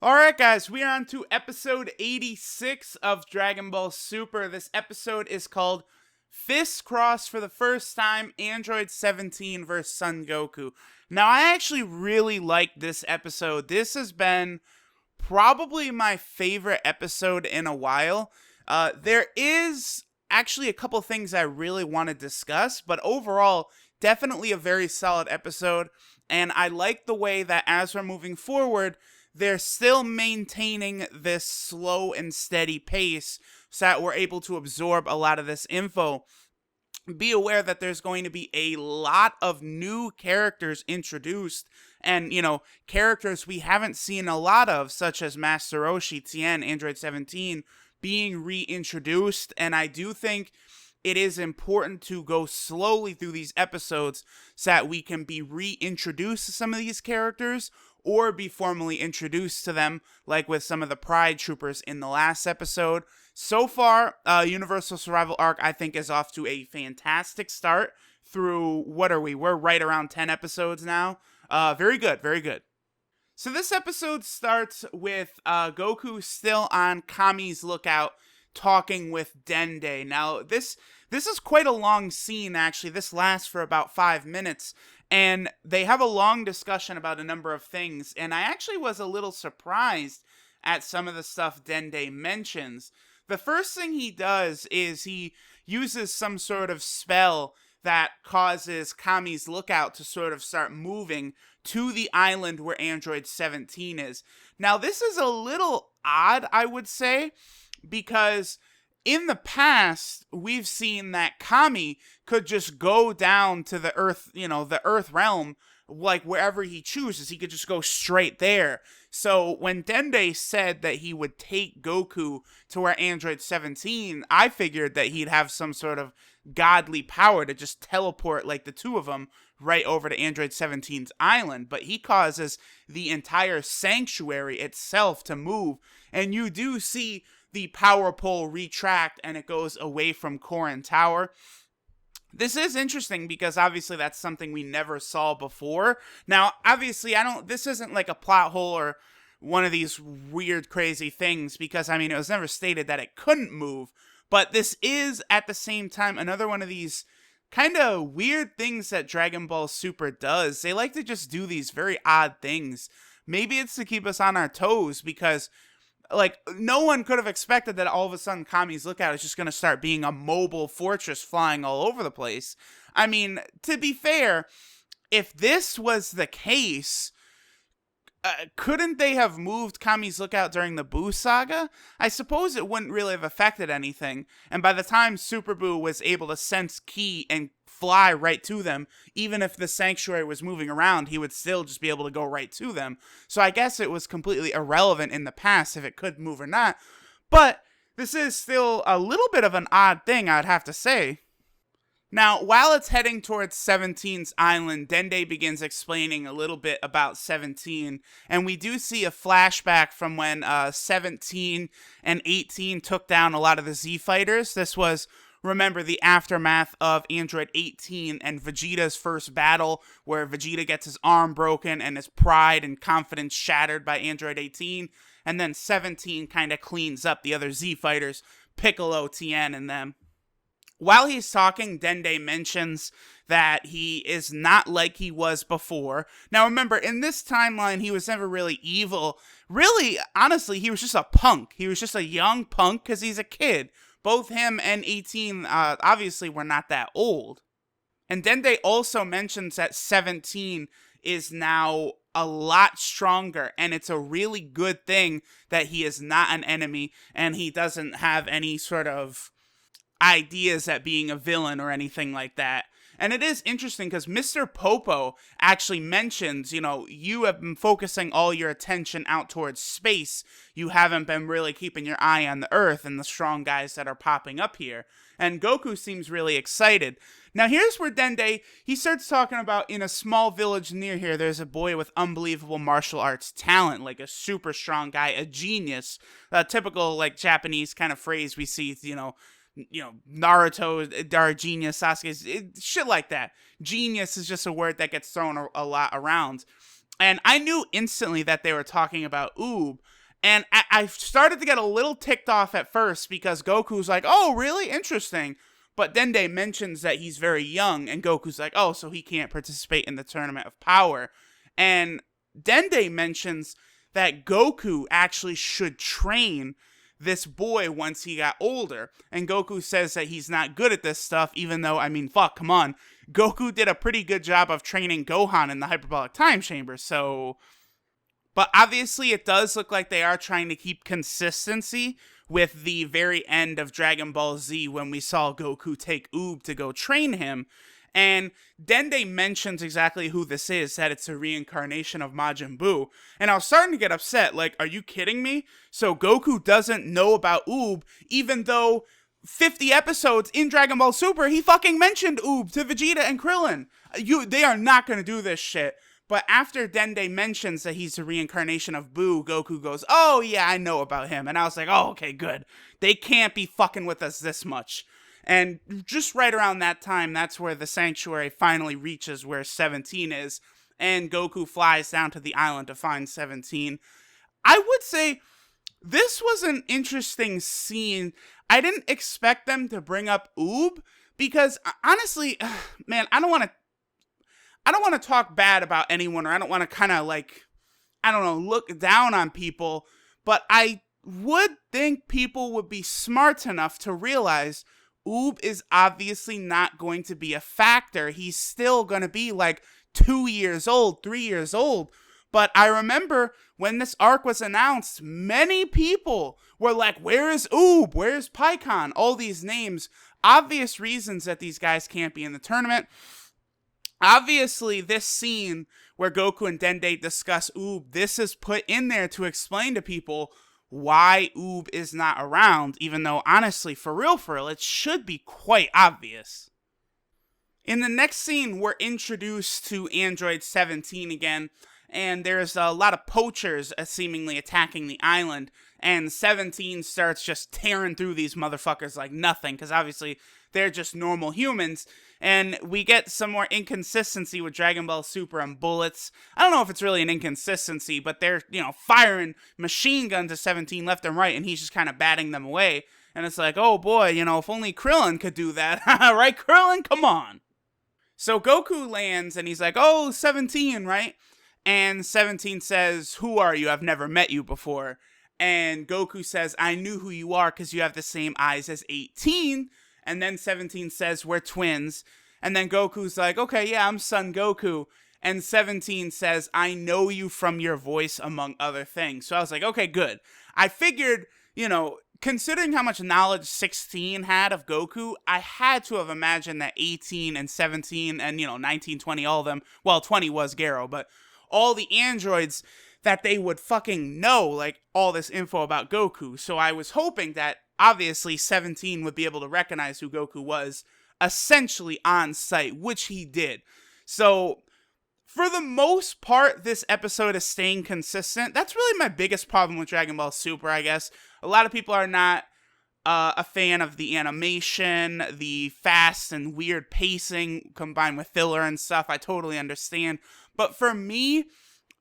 Alright guys, we are on to episode 86 of Dragon Ball Super. This episode is called Fist Cross for the first time, Android 17 vs. Son Goku. Now I actually really like this episode. This has been probably my favorite episode in a while. There is actually a couple things I really want to discuss, but overall, definitely a very solid episode. And I like the way that as we're moving forward, they're still maintaining this slow and steady pace so that we're able to absorb a lot of this info. Be aware that there's going to be a lot of new characters introduced and, characters we haven't seen a lot of, such as Master Roshi, Tien, Android 17, being reintroduced. And I do think it is important to go slowly through these episodes so that we can be reintroduced to some of these characters or be formally introduced to them, like with some of the Pride Troopers in the last episode. So far, Universal Survival Arc, I think, is off to a fantastic start through, what are we? We're right around 10 episodes now. Very good, very good. So this episode starts with Goku still on Kami's lookout, talking with Dende. Now, this is quite a long scene, actually. This lasts for about 5 minutes, and they have a long discussion about a number of things, and I actually was a little surprised at some of the stuff Dende mentions. The first thing he does is he uses some sort of spell that causes Kami's lookout to sort of start moving to the island where Android 17 is. Now, this is a little odd, I would say, because in the past, we've seen that Kami could just go down to the Earth, the Earth realm, like wherever he chooses. He could just go straight there. So when Dende said that he would take Goku to where Android 17, I figured that he'd have some sort of godly power to just teleport like the two of them right over to Android 17's island. But he causes the entire sanctuary itself to move. And you do see the power pole retract and it goes away from Korin Tower. This is interesting because obviously that's something we never saw before. Now, obviously, this isn't like a plot hole or one of these weird, crazy things because, it was never stated that it couldn't move. But this is, at the same time, another one of these kind of weird things that Dragon Ball Super does. They like to just do these very odd things. Maybe it's to keep us on our toes because no one could have expected that all of a sudden Kami's lookout is just going to start being a mobile fortress flying all over the place. To be fair, if this was the case, couldn't they have moved Kami's lookout during the Buu saga? I suppose it wouldn't really have affected anything, and by the time Super Buu was able to sense ki and fly right to them, even if the sanctuary was moving around, he would still just be able to go right to them. So I guess it was completely irrelevant in the past if it could move or not, but this is still a little bit of an odd thing, I'd have to say. Now, while it's heading towards 17's island, Dende begins explaining a little bit about 17, and we do see a flashback from when 17 and 18 took down a lot of the Z fighters. This was, remember, the aftermath of Android 18 and Vegeta's first battle, where Vegeta gets his arm broken and his pride and confidence shattered by Android 18, and then 17 kind of cleans up the other Z fighters, Piccolo, Tien, and them. While he's talking, Dende mentions that he is not like he was before. Now remember, in this timeline, he was never really evil. Really, honestly, he was just a punk. He was just a young punk because he's a kid. Both him and 18 obviously were not that old. And Dende also mentions that 17 is now a lot stronger, and it's a really good thing that he is not an enemy and he doesn't have any sort of ideas at being a villain or anything like that. And it is interesting because Mr. Popo actually mentions, you have been focusing all your attention out towards space. You haven't been really keeping your eye on the Earth and the strong guys that are popping up here. And Goku seems really excited. Now here's where Dende, he starts talking about in a small village near here, there's a boy with unbelievable martial arts talent, like a super strong guy, a genius. A typical, Japanese kind of phrase we see, Naruto, our genius, Sasuke, shit like that. Genius is just a word that gets thrown a lot around. And I knew instantly that they were talking about Oob. And I started to get a little ticked off at first because Goku's like, oh, really? Interesting. But Dende mentions that he's very young, and Goku's like, oh, so he can't participate in the Tournament of Power. And Dende mentions that Goku actually should train this boy once he got older. And Goku says that he's not good at this stuff, even though, I mean, fuck, come on. Goku did a pretty good job of training Gohan in the Hyperbolic Time Chamber, so... But obviously it does look like they are trying to keep consistency with the very end of Dragon Ball Z when we saw Goku take Oob to go train him. And Dende mentions exactly who this is, that it's a reincarnation of Majin Buu. And I was starting to get upset, like, are you kidding me? So Goku doesn't know about Oob, even though 50 episodes in Dragon Ball Super, he fucking mentioned Oob to Vegeta and Krillin. They are not gonna do this shit. But after Dende mentions that he's a reincarnation of Buu, Goku goes, oh yeah, I know about him. And I was like, oh, okay, good. They can't be fucking with us this much. And just right around that time, that's where the sanctuary finally reaches where 17 is. And Goku flies down to the island to find 17. I would say this was an interesting scene. I didn't expect them to bring up Oob because honestly, man, I don't want to talk bad about anyone, or I don't want to kind of like, I don't know, look down on people, but I would think people would be smart enough to realize Oob is obviously not going to be a factor. He's still going to be like 2 years old, 3 years old. But I remember when this arc was announced, many people were like, where is Oob? Where's Pikkon? All these names. Obvious reasons that these guys can't be in the tournament. Obviously, this scene where Goku and Dende discuss Oob, this is put in there to explain to people why Oob is not around, even though, honestly, for real, it should be quite obvious. In the next scene, we're introduced to Android 17 again, and there's a lot of poachers seemingly attacking the island, and 17 starts just tearing through these motherfuckers like nothing, because obviously they're just normal humans, and we get some more inconsistency with Dragon Ball Super and bullets. I don't know if it's really an inconsistency, but they're, firing machine guns to 17 left and right, and he's just kind of batting them away. And it's like, oh boy, if only Krillin could do that. Right, Krillin? Come on. So Goku lands, and he's like, oh, 17, right? And 17 says, who are you? I've never met you before. And Goku says, I knew who you are because you have the same eyes as 18. And then 17 says, we're twins. And then Goku's like, okay, yeah, I'm Son Goku. And 17 says, I know you from your voice, among other things. So I was like, okay, good. I figured, considering how much knowledge 16 had of Goku, I had to have imagined that 18 and 17 and, 19, 20, all of them, well, 20 was Garo, but all the androids, that they would fucking know, like, all this info about Goku. So I was hoping that obviously 17 would be able to recognize who Goku was essentially on sight, which he did. So for the most part, this episode is staying consistent. That's really my biggest problem with Dragon Ball Super, I guess. A lot of people are not a fan of the animation, the fast and weird pacing combined with filler and stuff. I totally understand. But for me,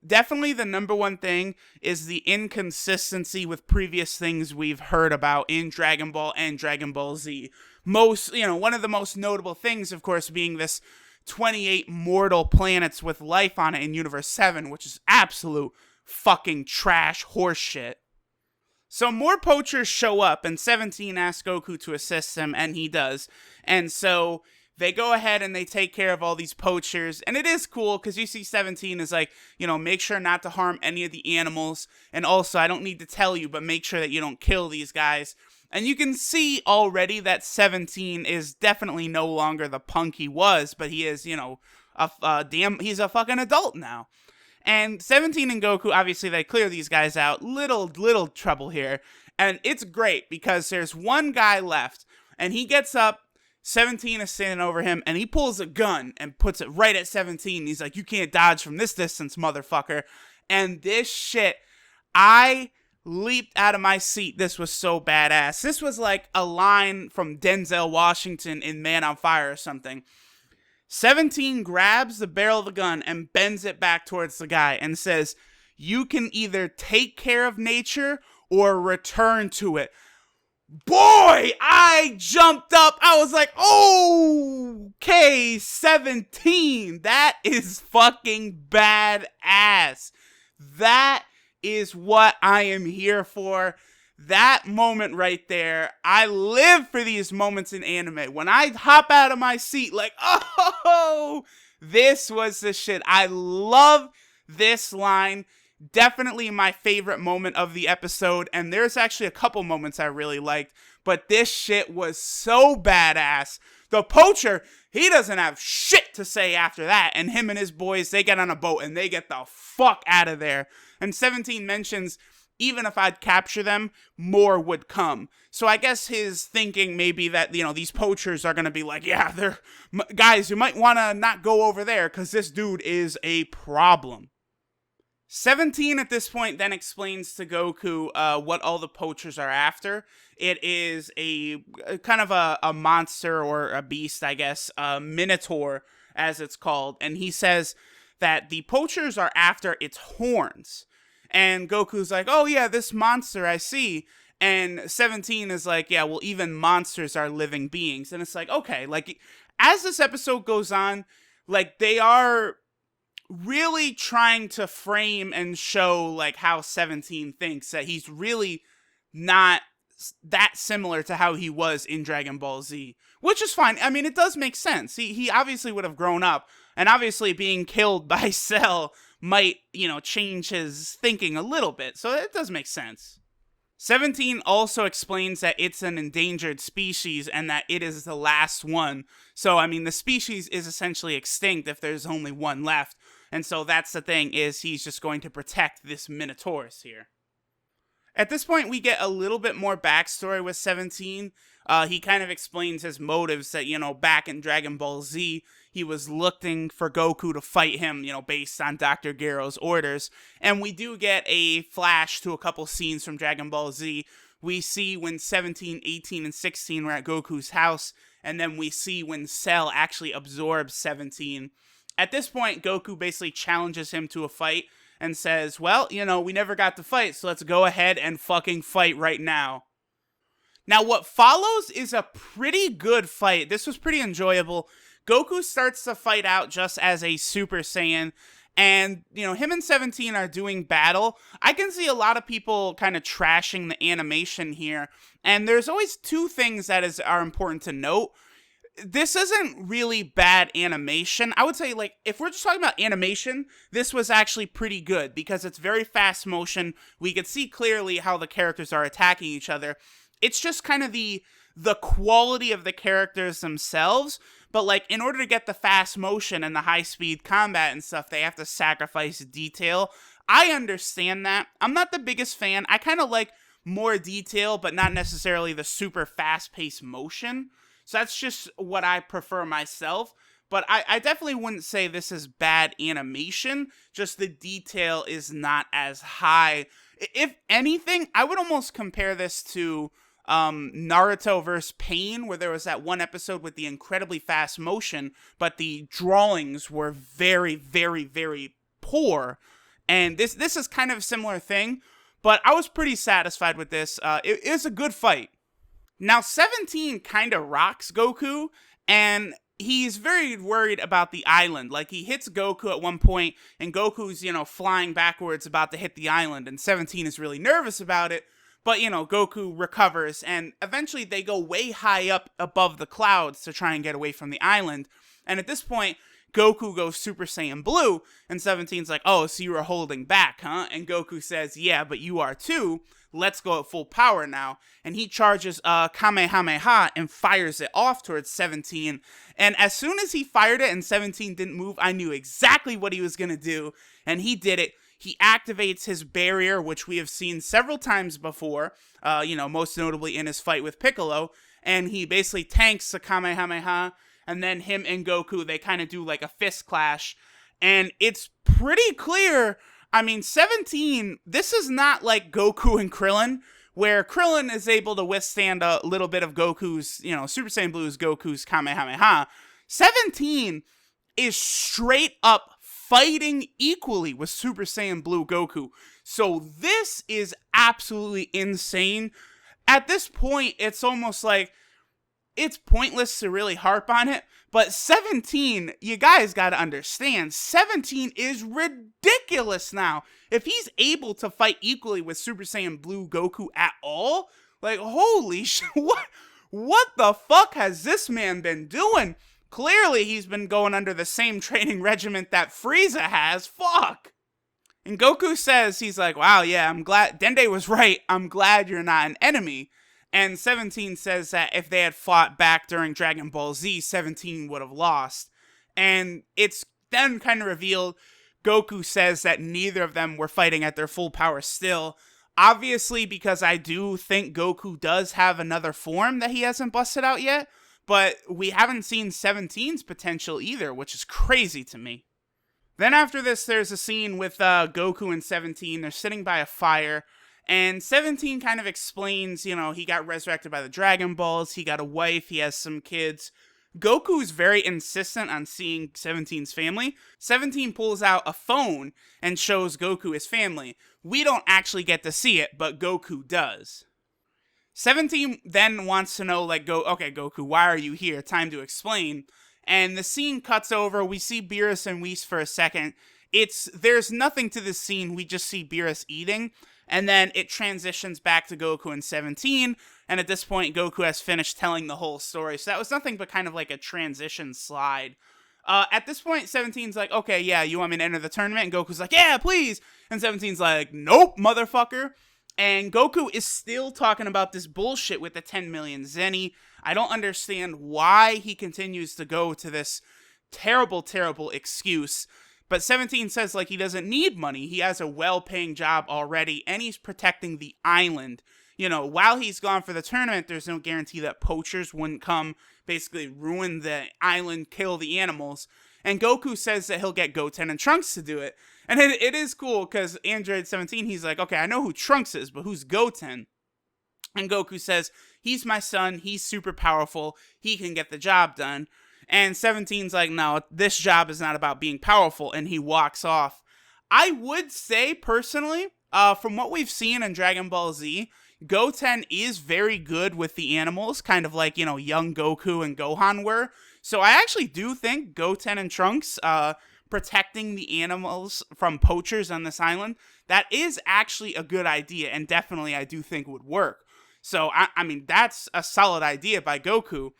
definitely the number one thing is the inconsistency with previous things we've heard about in Dragon Ball and Dragon Ball Z. One of the most notable things, of course, being this 28 mortal planets with life on it in Universe 7, which is absolute fucking trash horseshit. So more poachers show up, and 17 asks Goku to assist him, and he does. And so they go ahead and they take care of all these poachers, and it is cool because you see 17 is like, make sure not to harm any of the animals, and also, I don't need to tell you, but make sure that you don't kill these guys. And you can see already that 17 is definitely no longer the punk he was, but he is, he's a fucking adult now. And 17 and Goku, obviously, they clear these guys out. Little trouble here. And it's great because there's one guy left, and he gets up. 17 is standing over him, and he pulls a gun and puts it right at 17. He's like, you can't dodge from this distance, motherfucker. And this shit, I leaped out of my seat. This was so badass. This was like a line from Denzel Washington in Man on Fire or something. 17 grabs the barrel of the gun and bends it back towards the guy and says, "You can either take care of nature or return to it." Boy, I jumped up. I was like, okay, 17. That is fucking badass. That is what I am here for. That moment right there, I live for these moments in anime. When I hop out of my seat, like, oh, this was the shit. I love this line. Definitely my favorite moment of the episode, and there's actually a couple moments I really liked, but this shit was so badass. The poacher, he doesn't have shit to say after that, and him and his boys, they get on a boat and they get the fuck out of there. And 17 mentions, even if I'd capture them, more would come. So I guess his thinking may be that, you know, these poachers are gonna be like, yeah, they're guys, you might wanna not go over there because this dude is a problem. 17 at this point then explains to Goku what all the poachers are after. It is a kind of a monster or a beast, I guess, a minotaur as it's called. And he says that the poachers are after its horns. And Goku's like, oh yeah, this monster I see. And 17 is like, yeah, well, even monsters are living beings. And it's like, okay, like as this episode goes on, like they are really trying to frame and show like how 17 thinks, that he's really not that similar to how he was in Dragon Ball Z, which is fine. I mean, it does make sense. He obviously would have grown up, and obviously being killed by Cell might, you know, change his thinking a little bit, so it does make sense. 17 also explains that it's an endangered species and that it is the last one. So, I mean, the species is essentially extinct if there's only one left. And so that's the thing, is he's just going to protect this Minotaurus here. At this point, we get a little bit more backstory with 17. He kind of explains his motives that, you know, back in Dragon Ball Z, he was looking for Goku to fight him, you know, based on Dr. Gero's orders. And we do get a flash to a couple scenes from Dragon Ball Z. We see when 17, 18, and 16 were at Goku's house, and then we see when Cell actually absorbs 17. At this point, Goku basically challenges him to a fight and says, well, you know, we never got to fight, so let's go ahead and fucking fight right now. Now, what follows is a pretty good fight. This was pretty enjoyable. Goku starts the fight out just as a Super Saiyan, and, you know, him and 17 are doing battle. I can see a lot of people kind of trashing the animation here, and there's always two things that are important to note. This isn't really bad animation. I would say, like, if we're just talking about animation, this was actually pretty good because it's very fast motion. We could see clearly how the characters are attacking each other. It's just kind of the quality of the characters themselves, but, like, in order to get the fast motion and the high-speed combat and stuff, they have to sacrifice detail. I understand that. I'm not the biggest fan. I kind of like more detail, but not necessarily the super fast-paced motion. So that's just what I prefer myself. But I definitely wouldn't say this is bad animation. Just the detail is not as high. If anything, I would almost compare this to Naruto vs. Pain, where there was that one episode with the incredibly fast motion, but the drawings were very, very, very poor. And this is kind of a similar thing. But I was pretty satisfied with this. It is a good fight. Now, 17 kind of rocks Goku, and he's very worried about the island. Like, he hits Goku at one point, and Goku's, you know, flying backwards about to hit the island, and 17 is really nervous about it. But, you know, Goku recovers, and eventually they go way high up above the clouds to try and get away from the island. And at this point, Goku goes Super Saiyan Blue, and 17's like, oh, so you were holding back, huh? And Goku says, yeah, but you are too. Let's go at full power now. And he charges Kamehameha and fires it off towards 17. And as soon as he fired it and 17 didn't move, I knew exactly what he was going to do. And he did it. He activates his barrier, which we have seen several times before, you know, most notably in his fight with Piccolo. And he basically tanks the Kamehameha. And then him and Goku, they kind of do like a fist clash. And it's pretty clear. I mean, 17, this is not like Goku and Krillin, where Krillin is able to withstand a little bit of Goku's, you know, Super Saiyan Blue's Goku's Kamehameha. 17 is straight up fighting equally with Super Saiyan Blue Goku. So this is absolutely insane. At this point, it's almost like it's pointless to really harp on it, but 17, you guys gotta understand, 17 is ridiculous now. If he's able to fight equally with Super Saiyan Blue Goku at all, like, holy shit, what the fuck has this man been doing? Clearly, he's been going under the same training regimen that Frieza has. Fuck. And Goku says, he's like, wow, yeah, I'm glad, Dende was right, I'm glad you're not an enemy. And 17 says that if they had fought back during Dragon Ball Z, 17 would have lost. And it's then kind of revealed, Goku says that neither of them were fighting at their full power still. Obviously, because I do think Goku does have another form that he hasn't busted out yet. But we haven't seen 17's potential either, which is crazy to me. Then after this, there's a scene with Goku and 17. They're sitting by a fire. And 17 kind of explains, you know, he got resurrected by the Dragon Balls, he got a wife, he has some kids. Goku's very insistent on seeing 17's family. 17 pulls out a phone and shows Goku his family. We don't actually get to see it, but Goku does. 17 then wants to know, like, okay, Goku, why are you here? Time to explain. And the scene cuts over, we see Beerus and Whis for a second. There's nothing to this scene, we just see Beerus eating. And then it transitions back to Goku and 17, and at this point, Goku has finished telling the whole story. So that was nothing but kind of like a transition slide. At this point, 17's like, okay, yeah, you want me to enter the tournament? And Goku's like, yeah, please. And 17's like, nope, motherfucker. And Goku is still talking about this bullshit with the 10 million Zenny. I don't understand why he continues to go to this terrible, terrible excuse. But 17 says, like, he doesn't need money. He has a well-paying job already, and he's protecting the island. You know, while he's gone for the tournament, there's no guarantee that poachers wouldn't come, basically ruin the island, kill the animals. And Goku says that he'll get Goten and Trunks to do it. And it is cool, because Android 17, he's like, okay, I know who Trunks is, but who's Goten? And Goku says, he's my son, he's super powerful, he can get the job done. And 17's like, no, this job is not about being powerful, and he walks off. I would say, personally, from what we've seen in Dragon Ball Z, Goten is very good with the animals, kind of like, you know, young Goku and Gohan were. So I actually do think Goten and Trunks protecting the animals from poachers on this island, that is actually a good idea, and definitely I do think would work. So, I mean, that's a solid idea by Goku.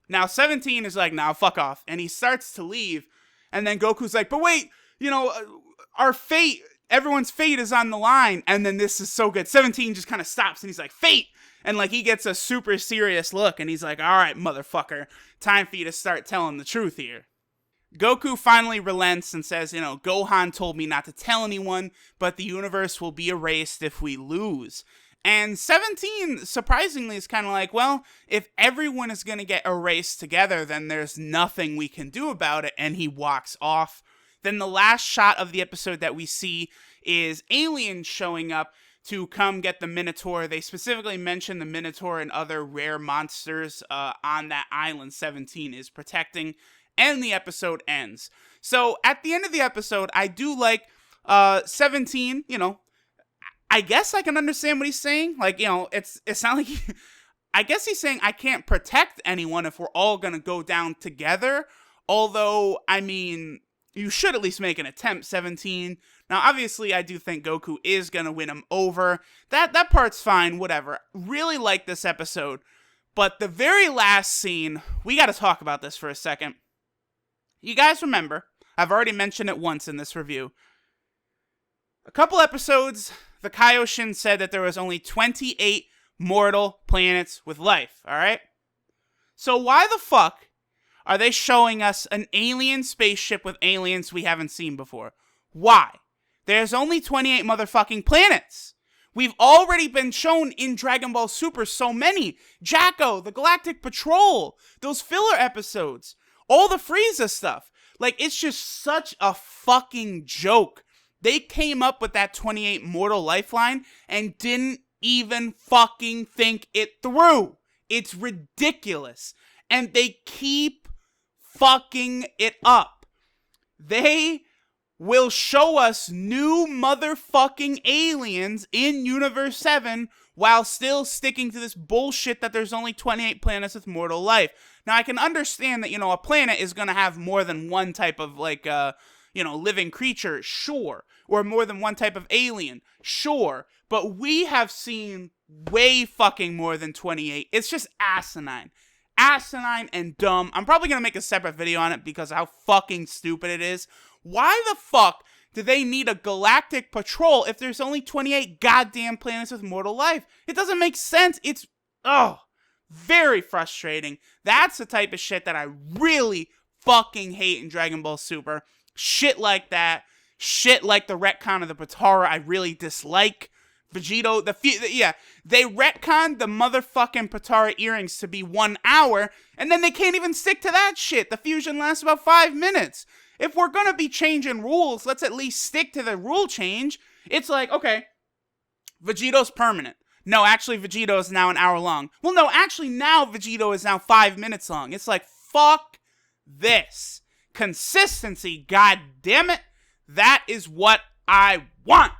Now, 17 is like, nah, fuck off. And he starts to leave. And then Goku's like, but wait, you know, our fate, everyone's fate is on the line. And then this is so good. 17 just kind of stops and he's like, fate. And like, he gets a super serious look. And he's like, all right, motherfucker, time for you to start telling the truth here. Goku finally relents and says, you know, Gohan told me not to tell anyone, but the universe will be erased if we lose. And 17, surprisingly, is kind of like, well, if everyone is going to get erased together, then there's nothing we can do about it, and he walks off. Then the last shot of the episode that we see is aliens showing up to come get the Minotaur. They specifically mention the Minotaur and other rare monsters on that island 17 is protecting, and the episode ends. So at the end of the episode, I do like 17, you know, I guess I can understand what he's saying. Like, you know, it's not like I guess he's saying I can't protect anyone if we're all going to go down together. Although, I mean, you should at least make an attempt, 17. Now, obviously, I do think Goku is going to win him over. That part's fine, whatever. Really like this episode. But the very last scene, we got to talk about this for a second. You guys remember, I've already mentioned it once in this review. A couple episodes, the Kaioshin said that there was only 28 mortal planets with life, alright? So why the fuck are they showing us an alien spaceship with aliens we haven't seen before? Why? There's only 28 motherfucking planets. We've already been shown in Dragon Ball Super so many. Jacko, the Galactic Patrol, those filler episodes, all the Frieza stuff. Like, it's just such a fucking joke. They came up with that 28 mortal lifeline and didn't even fucking think it through. It's ridiculous. And they keep fucking it up. they will show us new motherfucking aliens in Universe 7 while still sticking to this bullshit that there's only 28 planets with mortal life. Now, I can understand that, a planet is going to have more than one type of, living creature, sure. Or more than one type of alien, sure. But we have seen way fucking more than 28. It's just asinine. Asinine and dumb. I'm probably going to make a separate video on it because of how fucking stupid it is. Why the fuck do they need a galactic patrol if there's only 28 goddamn planets with mortal life? It doesn't make sense. It's, very frustrating. That's the type of shit that I really fucking hate in Dragon Ball Super. Shit like that. Shit like the retcon of the Potara I really dislike. Vegito, they retconned the motherfucking Potara earrings to be 1 hour, and then they can't even stick to that shit. The fusion lasts about 5 minutes. If we're gonna be changing rules, let's at least stick to the rule change. It's like, okay, Vegito's permanent. No, actually, Vegito is now 1 hour long. Well, no, actually, now Vegito is now 5 minutes long. It's like, fuck this. Consistency, god damn it. That is what I want.